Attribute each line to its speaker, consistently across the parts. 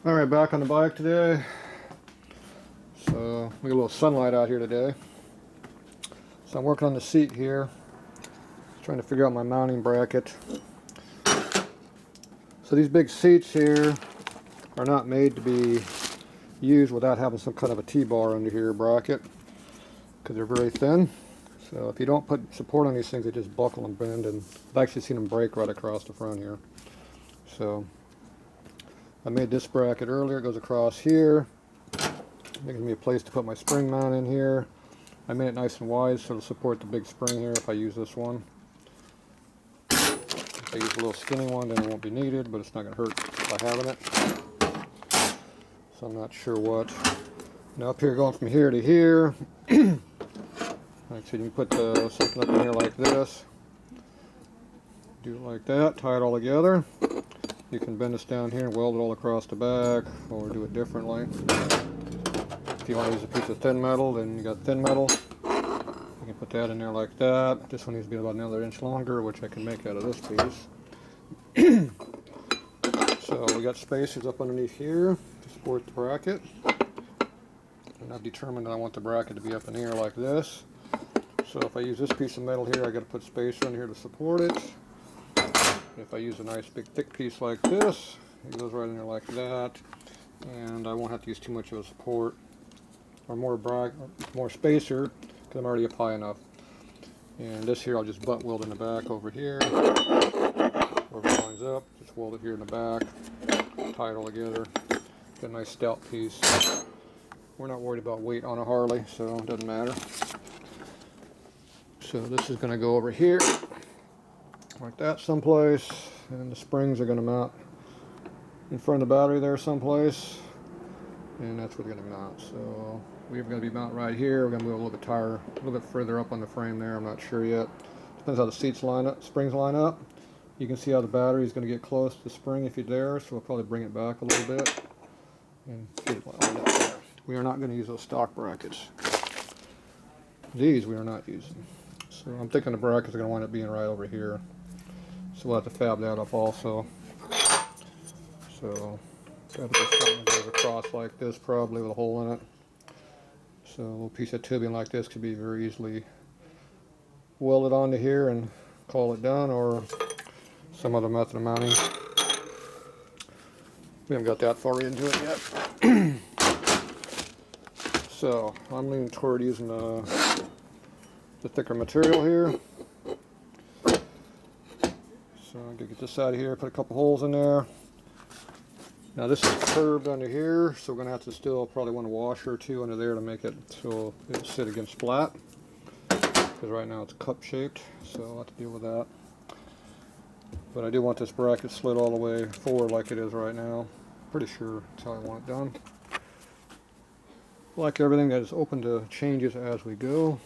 Speaker 1: Alright, back on the bike today. So we got a little sunlight out here today. So I'm working on the seat here. Trying to figure out my mounting bracket. So these big seats here are not made to be used without having some kind of a T-bar under here bracket, because they're very thin. So if you don't put support on these things, they just buckle and bend, and I've actually seen them break right across the front here. So I made this bracket earlier. It goes across here. It gives me a place to put my spring mount in here. I made it nice and wide so it'll support the big spring here if I use this one. If I use a little skinny one, then it won't be needed, but it's not going to hurt by having it. So I'm not sure what. Now up here, going from here to here, actually you can put something up in here like this. Do it like that, tie it all together. You can bend this down here and weld it all across the back, or do it differently. If you want to use a piece of thin metal, then you got thin metal. You can put that in there like that. This one needs to be about another inch longer, which I can make out of this piece. So we got spacers up underneath here to support the bracket. And I've determined that I want the bracket to be up in here like this. So if I use this piece of metal here, I got to put spacer in here to support it. If I use a nice big thick piece like this, it goes right in there like that, and I won't have to use too much of a support or more spacer because I'm already up high enough. And this here I'll just butt weld in the back over here, wherever it lines up. Just weld it here in the back, tie it all together. Get a nice stout piece. We're not worried about weight on a Harley, so it doesn't matter. So this is going to go over here like that someplace, and the springs are going to mount in front of the battery there someplace, and that's where they're going to mount. So we're going to be mounted right here. We're going to move a little bit further up on the frame there. I'm not sure yet. Depends how the seats line up, springs line up. You can see how the battery is going to get close to the spring if you're there, so we'll probably bring it back a little bit and get it lined up there. We are not going to use those stock brackets. These we are not using. So I'm thinking the brackets are going to wind up being right over here. So we'll have to fab that up also. So that'll be something that goes across like this, probably with a hole in it. So a little piece of tubing like this could be very easily welded onto here and call it done, or some other method of mounting. We haven't got that far into it yet. So I'm leaning toward using the thicker material here. So I'm going to get this out of here, put a couple holes in there. Now this is curved under here, so we're going to have to still probably want a washer or two under there to make it so it'll sit against flat. Because right now it's cup shaped, so I'll have to deal with that. But I do want this bracket slid all the way forward like it is right now. Pretty sure that's how I want it done. Like everything that is open to changes as we go.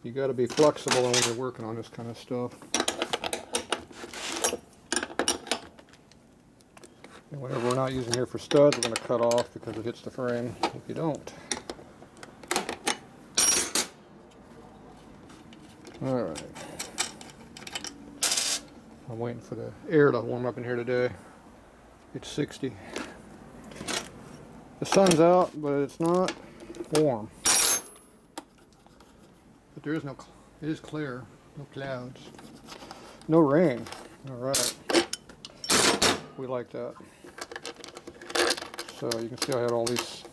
Speaker 1: You got to be flexible when you're working on this kind of stuff. And whatever we're not using here for studs, we're going to cut off because it hits the frame if you don't. Alright. I'm waiting for the air to warm up in here today. It's 60. The sun's out, but it's not warm. But there is no, it is clear, no clouds, no rain. Alright. We like that. So you can see I had all these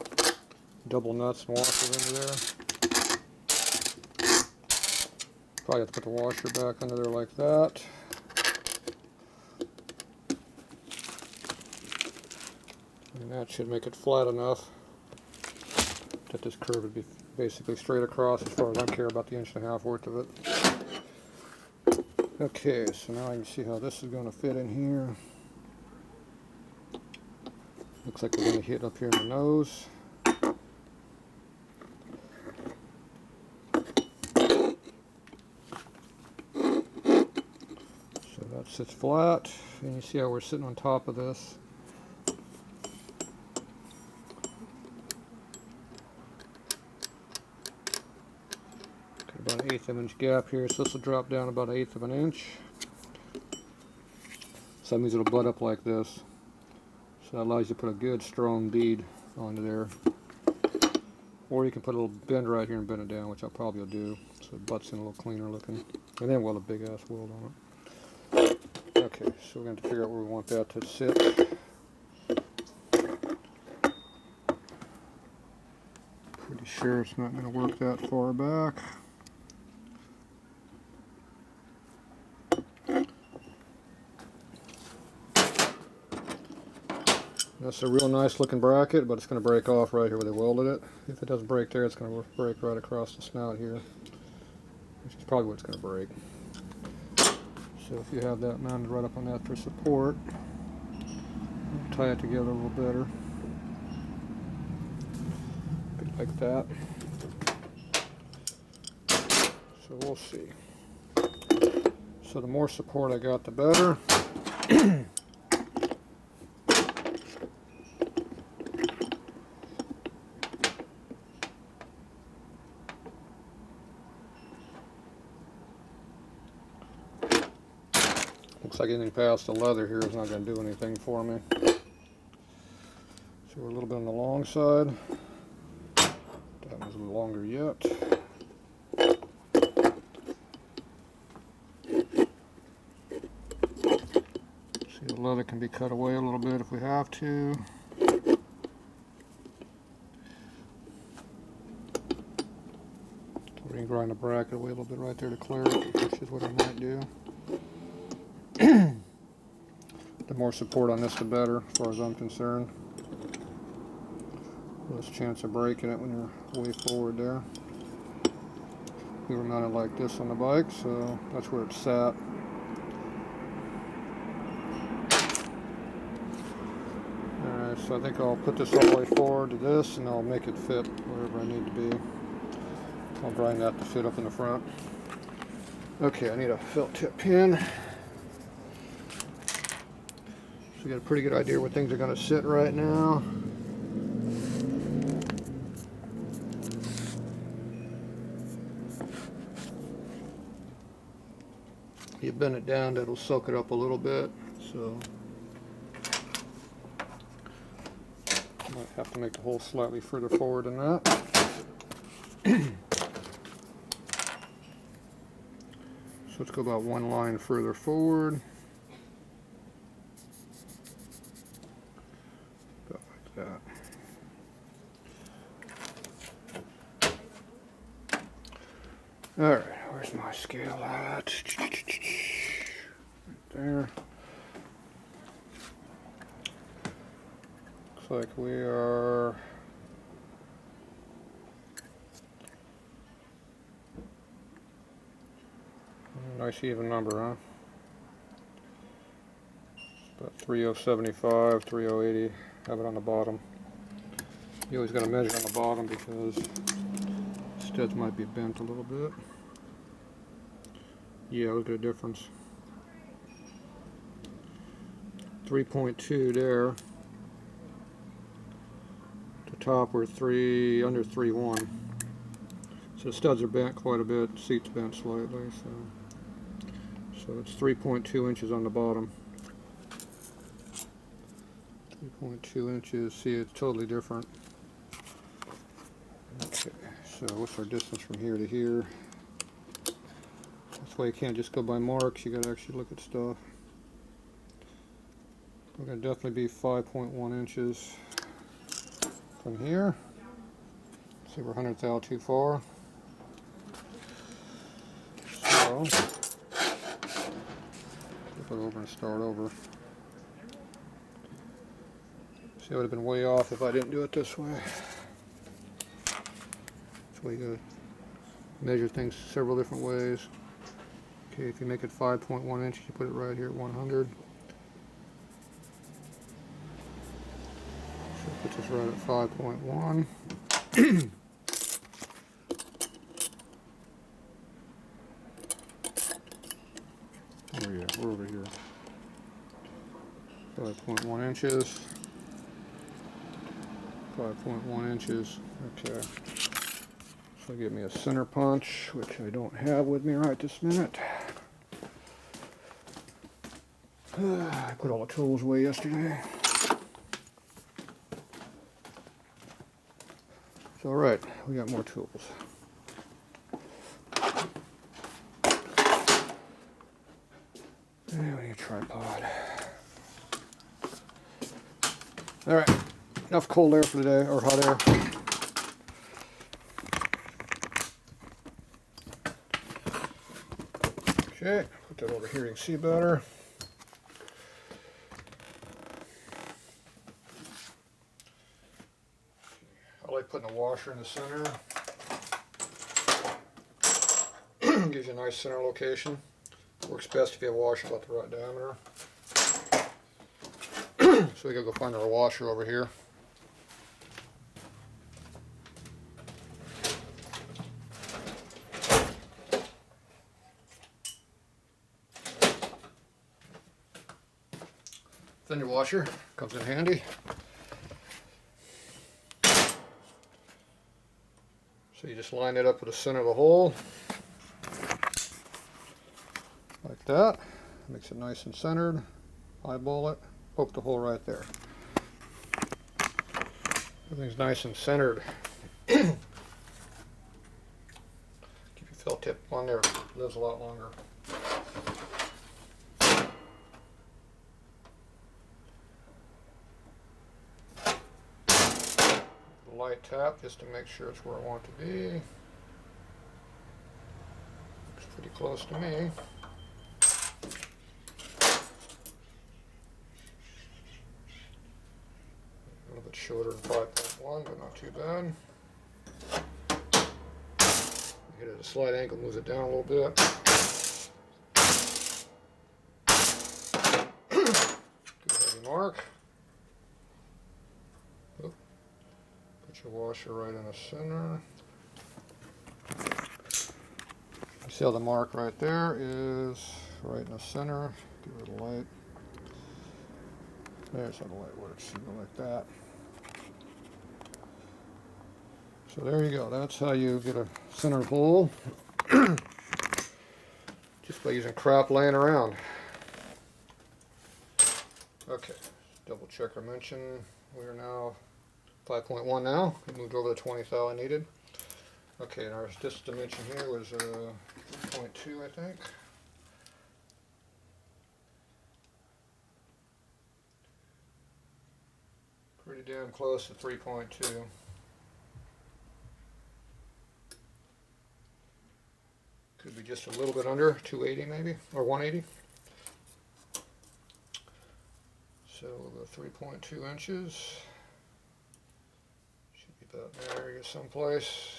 Speaker 1: double nuts and washers under there. Probably have to put the washer back under there like that. And that should make it flat enough that this curve would be basically straight across as far as I care about the 1.5 inch worth of it. Okay, so now I can see how this is going to fit in here. Looks like we're going to hit up here in the nose. So that sits flat, and you see how we're sitting on top of this. Got about an 1/8 inch gap here, so this will drop down about 1/8 inch. So that means it'll butt up like this. So that allows you to put a good strong bead onto there. Or you can put a little bend right here and bend it down, which I probably will do, so it butts in a little cleaner looking. And then we'll have a big ass weld on it. Okay, so we're going to figure out where we want that to sit. Pretty sure it's not going to work that far back. That's a real nice looking bracket, but it's going to break off right here where they welded it. If it doesn't break there, it's going to break right across the snout here, which is probably what it's going to break. So if you have that mounted right up on that for support, tie it together a little better. Like that. So we'll see. So the more support I got, the better. Looks like anything past the leather here is not going to do anything for me. So we're a little bit on the long side. That one's a little longer yet. See, the leather can be cut away a little bit if we have to. We can grind the bracket away a little bit right there to clear it, which is what I might do. The more support on this, the better, as far as I'm concerned. Less chance of breaking it when you're way forward there. We were mounted like this on the bike, so that's where it's sat. Alright, so I think I'll put this all the way forward to this, and I'll make it fit wherever I need to be. I'll grind that to fit up in the front. Okay, I need a felt tip pin. So we got a pretty good idea where things are going to sit right now. You bend it down, that'll soak it up a little bit. So might have to make the hole slightly further forward than that. So let's go about one line further forward. About like that. Alright, where's my scale at? Right there. Looks like we are nice even number, huh? About 3075, 3080. Have it on the bottom. You always got to measure on the bottom because studs might be bent a little bit. Yeah, look at the difference. 3.2 there. The top we're under 3.1. So the studs are bent quite a bit. Seat's bent slightly. So it's 3.2 inches on the bottom. 3.2 inches. See, it's totally different. Okay, so what's our distance from here to here? That's why you can't just go by marks. You got to actually look at stuff. We're going to definitely be 5.1 inches from here. See, we're 100th out too far. So flip it over and start over. See, I would have been way off if I didn't do it this way. So you gotta measure things several different ways. Okay, if you make it 5.1 inches, you put it right here at 100. So put this right at 5.1. Oh yeah, we're over here. 5.1 inches. 5.1 inches. Okay. So give me a center punch, which I don't have with me right this minute. I put all the tools away yesterday. It's alright, we got more tools. And we need a tripod. Alright, enough cold air for today, or hot air. Okay, put that over here, you can see better. I like putting a washer in the center. Gives you a nice center location. Works best if you have a washer about the right diameter. So we gotta go find our washer over here. Then your washer comes in handy. So you just line it up with the center of the hole. Like that. Makes it nice and centered. Eyeball it. Poke the hole right there. Everything's nice and centered. Keep your felt tip on there. It lives a lot longer. Light tap just to make sure it's where I want it to be. Looks pretty close to me. A little bit shorter than 5.1, but not too bad. Hit it at a slight angle, moves it down a little bit. Good heavy mark. Oop. Put your washer right in the center. You see how the mark right there is right in the center. Give it a light. There's how the light works. You go like that. So there you go. That's how you get a center hole. Just by using crap laying around. Okay, double check our mention. We are now 5.1 now. We moved over the 20 thou I needed. Okay, and our distance dimension here was 3.2, I think. Pretty damn close to 3.2. Could be just a little bit under 280 maybe, or 180. So we'll go 3.2 inches. Should be about there here someplace.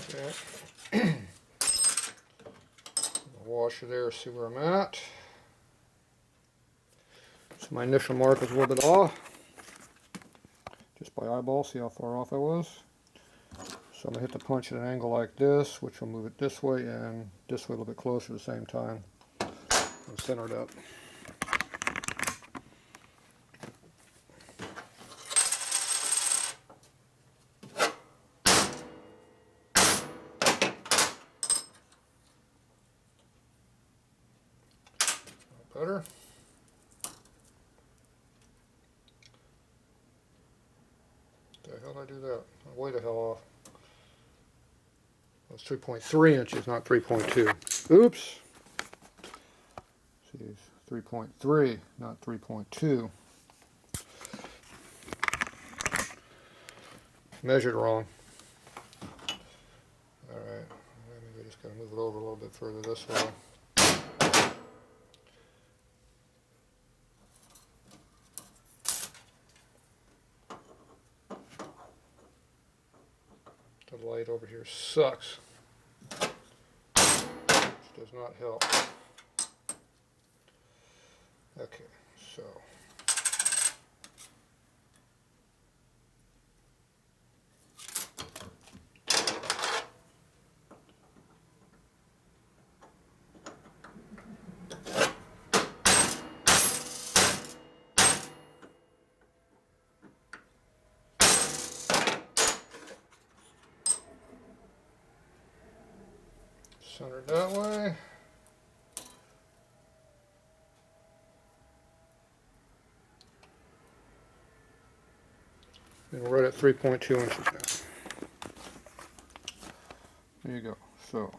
Speaker 1: Okay. Washer there, see where I'm at. So my initial mark was a little bit off. Just by eyeball, see how far off I was. So I'm going to hit the punch at an angle like this, which will move it this way and this way a little bit closer at the same time. And center it up. Better. The hell did I do that? Way the hell off. That's 3.3 inches, not 3.2. Oops. See, 3.3, not 3.2. Measured wrong. Alright, maybe we just gotta move it over a little bit further this way. The light over here sucks. Which does not help. Okay, so. centered that way. And we're right at 3.2 inches now. There you go. So,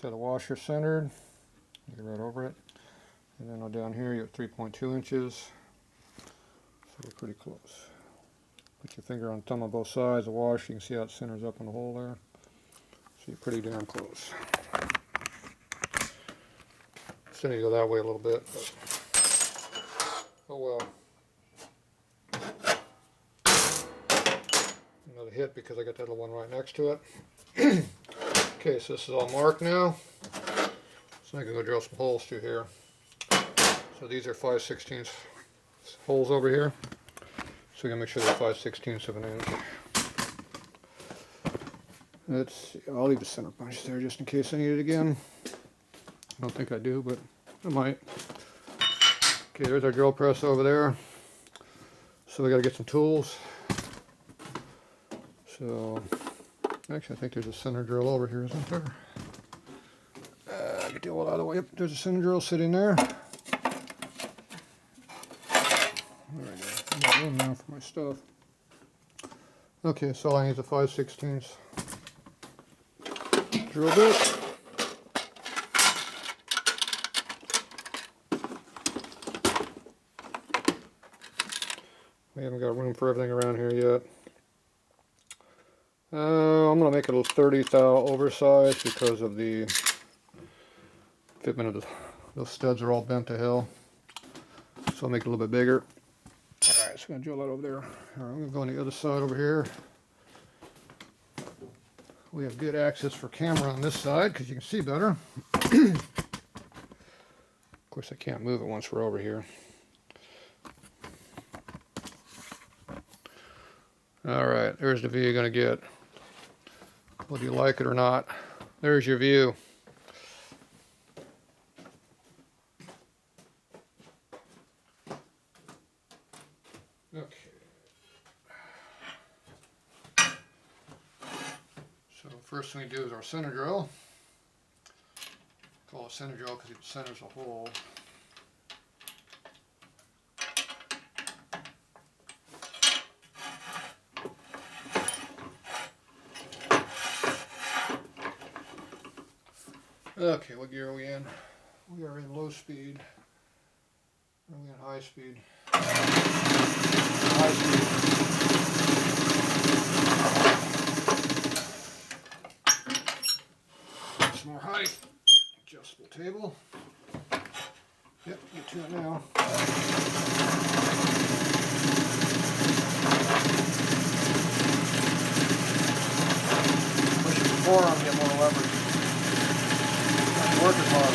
Speaker 1: set a washer centered, get right over it. And then down here you're at 3.2 inches. So we're pretty close. Put your finger on thumb on both sides of the wash. You can see how it centers up in the hole there. So you're pretty damn close. Still need to go that way a little bit, but oh well. Another hit because I got that little one right next to it. Okay, so this is all marked now. So I can go drill some holes through here. So these are 5/16 holes over here. So we gotta make sure they're 5/16 of an inch. Let's see, I'll leave the center punch there just in case I need it again. I don't think I do, but I might. Okay, there's our drill press over there. So we gotta get some tools. So, actually I think there's a center drill over here, isn't there? Get the oil out of the way. Yep, there's a center drill sitting there. There we go. I've got room now for my stuff. Okay, so I need a 5/16 drill bit. We haven't got room for everything around here yet. I'm going to make it a 30 thou oversized because of the fitment of those studs are all bent to hell. So I'll make it a little bit bigger. Alright, so I'm going to drill that over there. Alright, I'm going to go on the other side over here. We have good access for camera on this side because you can see better. Of course I can't move it once we're over here. Alright, there's the view you're going to get. Whether you like it or not. There's your view. Okay. So first thing we do is our center drill. Call it center drill because it centers the hole. Okay, what gear are we in? We are in low speed. Are we in high speed? High speed. Some more height. Adjustable table. Yep, get to it now. Push it before and get more leverage. Working hard.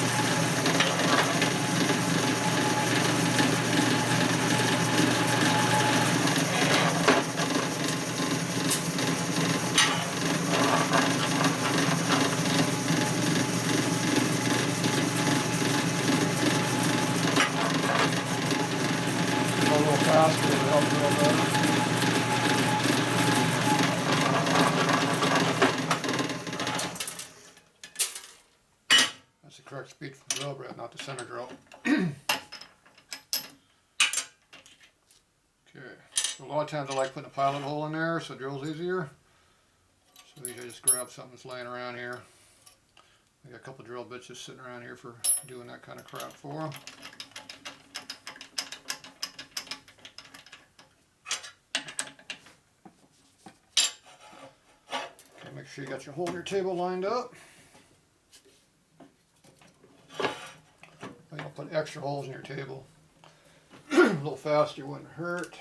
Speaker 1: Go a little faster to help a little better. That's the correct speed for the drill bit, not the center drill. Okay, so a lot of times I like putting a pilot hole in there so it drills easier. So you just grab something that's laying around here. I got a couple drill bits just sitting around here for doing that kind of crap for them. Okay, make sure you got your hole in your table lined up. You'll put extra holes in your table. A little faster wouldn't hurt.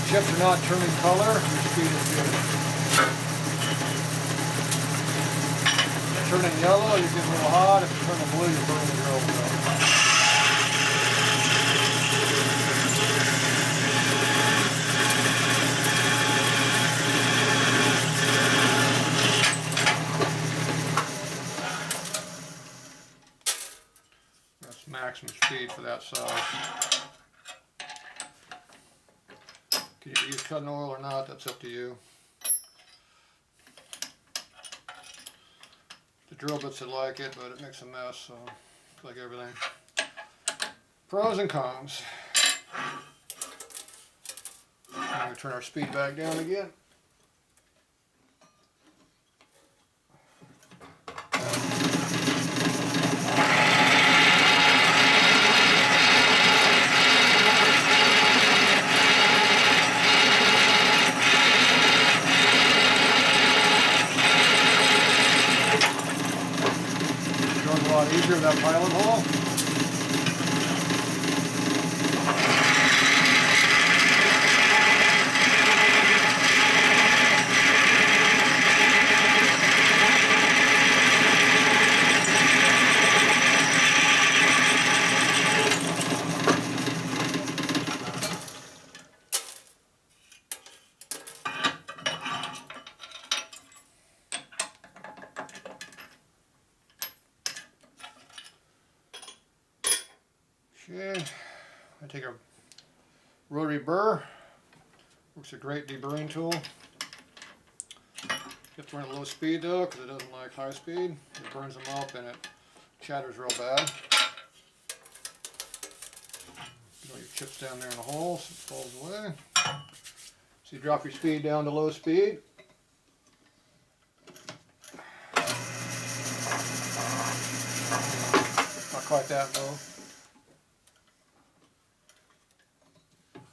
Speaker 1: Chips are not turning color, your speed is good. Turning yellow, you get a little hot. If you turn it blue, you burn the drill bit. maximum speed for that size. Can you use cutting oil or not? That's up to you. The drill bits would like it, but it makes a mess, so it's like everything. Pros and cons. I'm going to turn our speed back down again. Goes a lot easier with that pilot hole. Okay, I take a rotary burr, works a great deburring tool. You have to run at low speed though, because it doesn't like high speed. It burns them up and it chatters real bad. Get all your chips down there in the hole so it falls away. So you drop your speed down to low speed. Not quite that low.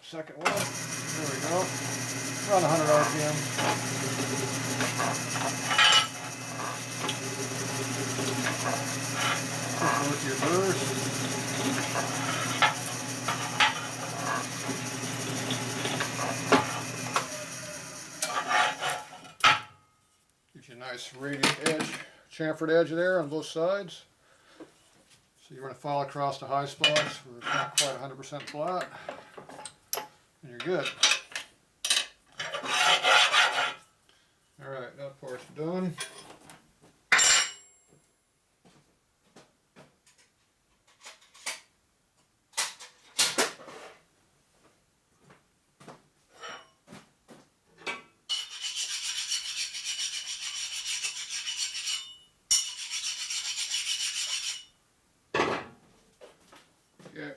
Speaker 1: Second one, there we go, around 100 RPM. Just with your burst. Gives you a nice radius edge, chamfered edge there on both sides. So you run a file across the high spots where it's not quite 100% flat. And you're good. Alright, that part's done. Okay.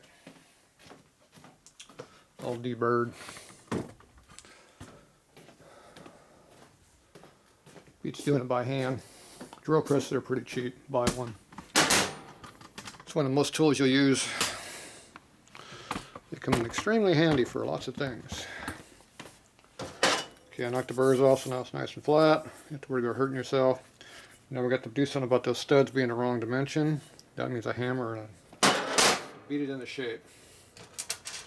Speaker 1: All deburred. Beats doing it by hand. Drill presses are pretty cheap. Buy one. It's one of most tools you'll use. They come in extremely handy for lots of things. Okay, I knocked the burrs off, so now it's nice and flat. You have to worry about hurting yourself. Now we got to do something about those studs being the wrong dimension. That means a hammer and beat it into shape.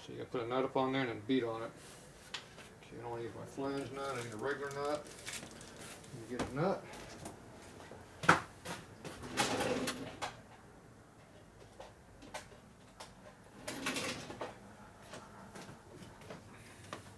Speaker 1: So you gotta put a nut up on there and then beat on it. Okay, I don't want to use my flange nut, I need a regular nut. You get a nut.